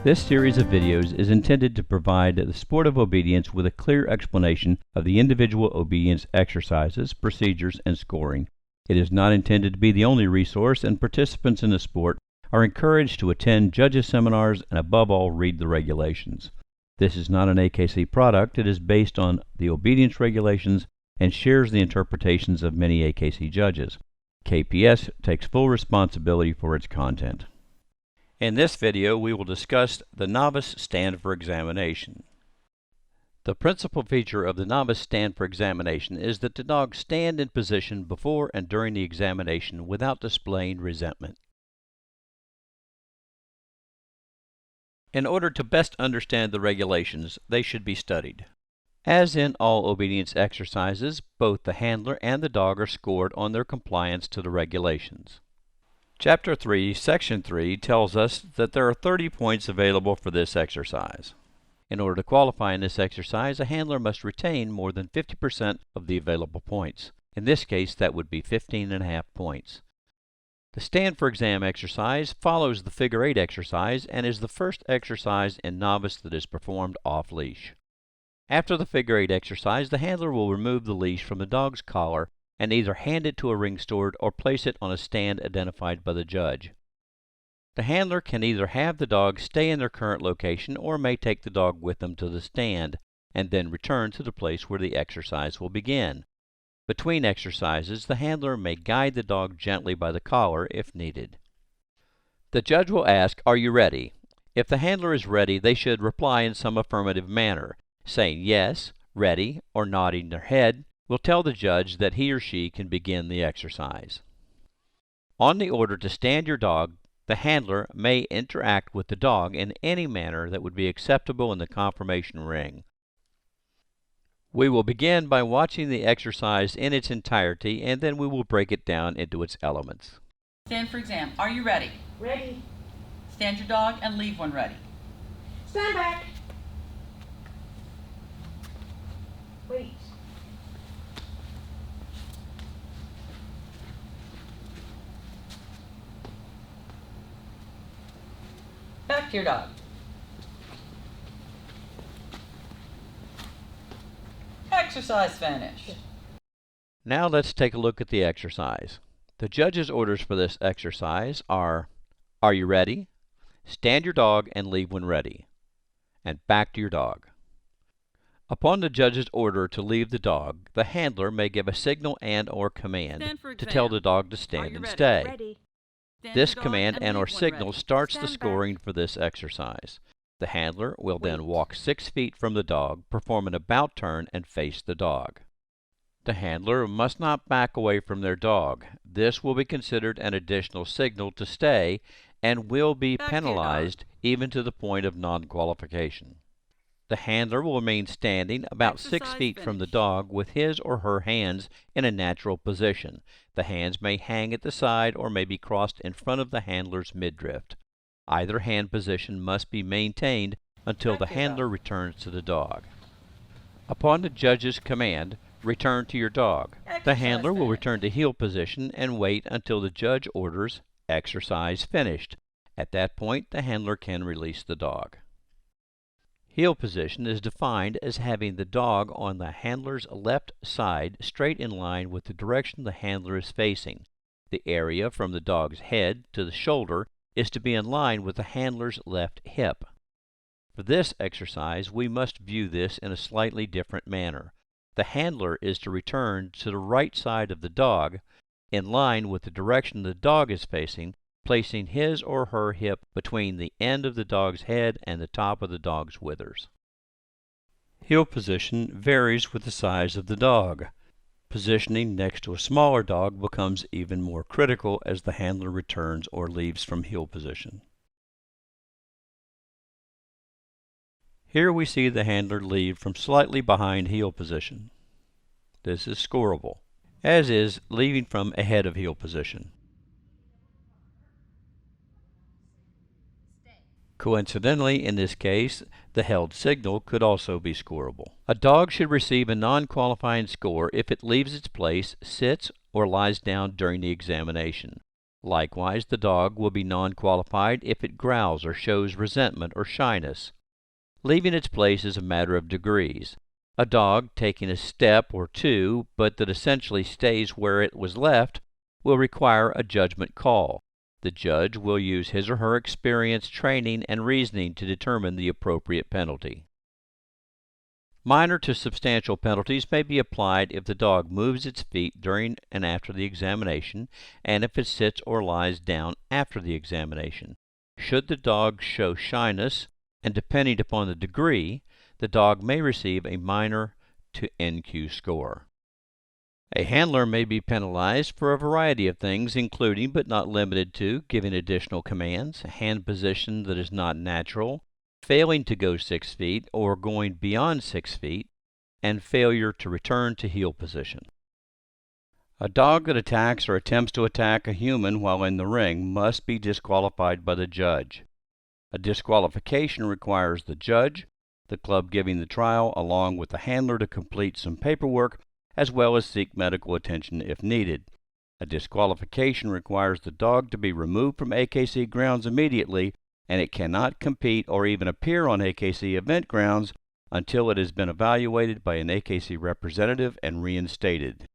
This series of videos is intended to provide the sport of obedience with a clear explanation of the individual obedience exercises, procedures, and scoring. It is not intended to be the only resource, and participants in the sport are encouraged to attend judges' seminars and above all read the regulations. This is not an AKC product. It is based on the obedience regulations and shares the interpretations of many AKC judges. KPS takes full responsibility for its content. In this video, we will discuss the novice stand for examination. The principal feature of the novice stand for examination is that the dogs stand in position before and during the examination without displaying resentment. In order to best understand the regulations, they should be studied. As in all obedience exercises, both the handler and the dog are scored on their compliance to the regulations. Chapter 3, Section 3 tells us that there are 30 points available for this exercise. In order to qualify in this exercise, a handler must retain more than 50% of the available points. In this case, that would be 15.5 points. The stand for exam exercise follows the figure 8 exercise and is the first exercise in novice that is performed off-leash. After the figure 8 exercise, the handler will remove the leash from the dog's collar and either hand it to a ring steward or place it on a stand identified by the judge. The handler can either have the dog stay in their current location or may take the dog with them to the stand and then return to the place where the exercise will begin. Between exercises, the handler may guide the dog gently by the collar if needed. The judge will ask, "Are you ready?" If the handler is ready, they should reply in some affirmative manner, saying yes, ready, or nodding their head will tell the judge that he or she can begin the exercise. On the order to stand your dog, the handler may interact with the dog in any manner that would be acceptable in the confirmation ring. We will begin by watching the exercise in its entirety, and then we will break it down into its elements. Stand for exam. Are you ready? Ready. Stand your dog and leave when ready. Stand back. Wait. Back to your dog. Exercise finished. Now let's take a look at the exercise. The judge's orders for this exercise are you ready? Stand your dog and leave when ready. And back to your dog. Upon the judge's order to leave the dog, the handler may give a signal and/or command to tell the dog to stand and stay. Ready. This command and/or signal starts the scoring for this exercise. The handler will then walk 6 feet from the dog, perform an about turn, and face the dog. The handler must not back away from their dog. This will be considered an additional signal to stay and will be penalized even to the point of non-qualification. The handler will remain standing about 6 feet from the dog with his or her hands in a natural position. The hands may hang at the side or may be crossed in front of the handler's midriff. Either hand position must be maintained until the handler returns to the dog. Upon the judge's command, return to your dog. The handler will return to heel position and wait until the judge orders exercise finished. At that point, the handler can release the dog. Heel position is defined as having the dog on the handler's left side straight in line with the direction the handler is facing. The area from the dog's head to the shoulder is to be in line with the handler's left hip. For this exercise, we must view this in a slightly different manner. The handler is to return to the right side of the dog, in line with the direction the dog is facing, placing his or her hip between the end of the dog's head and the top of the dog's withers. Heel position varies with the size of the dog. Positioning next to a smaller dog becomes even more critical as the handler returns or leaves from heel position. Here we see the handler leave from slightly behind heel position. This is scoreable, as is leaving from ahead of heel position. Coincidentally, in this case, the held signal could also be scoreable. A dog should receive a non-qualifying score if it leaves its place, sits, or lies down during the examination. Likewise, the dog will be non-qualified if it growls or shows resentment or shyness. Leaving its place is a matter of degrees. A dog taking a step or two, but that essentially stays where it was left, will require a judgment call. The judge will use his or her experience, training, and reasoning to determine the appropriate penalty. Minor to substantial penalties may be applied if the dog moves its feet during and after the examination, and if it sits or lies down after the examination. Should the dog show shyness, and depending upon the degree, the dog may receive a minor to NQ score. A handler may be penalized for a variety of things, including but not limited to giving additional commands, hand position that is not natural, failing to go 6 feet or going beyond 6 feet, and failure to return to heel position. A dog that attacks or attempts to attack a human while in the ring must be disqualified by the judge. A disqualification requires the judge, the club giving the trial, along with the handler to complete some paperwork, as well as seek medical attention if needed. A disqualification requires the dog to be removed from AKC grounds immediately, and it cannot compete or even appear on AKC event grounds until it has been evaluated by an AKC representative and reinstated.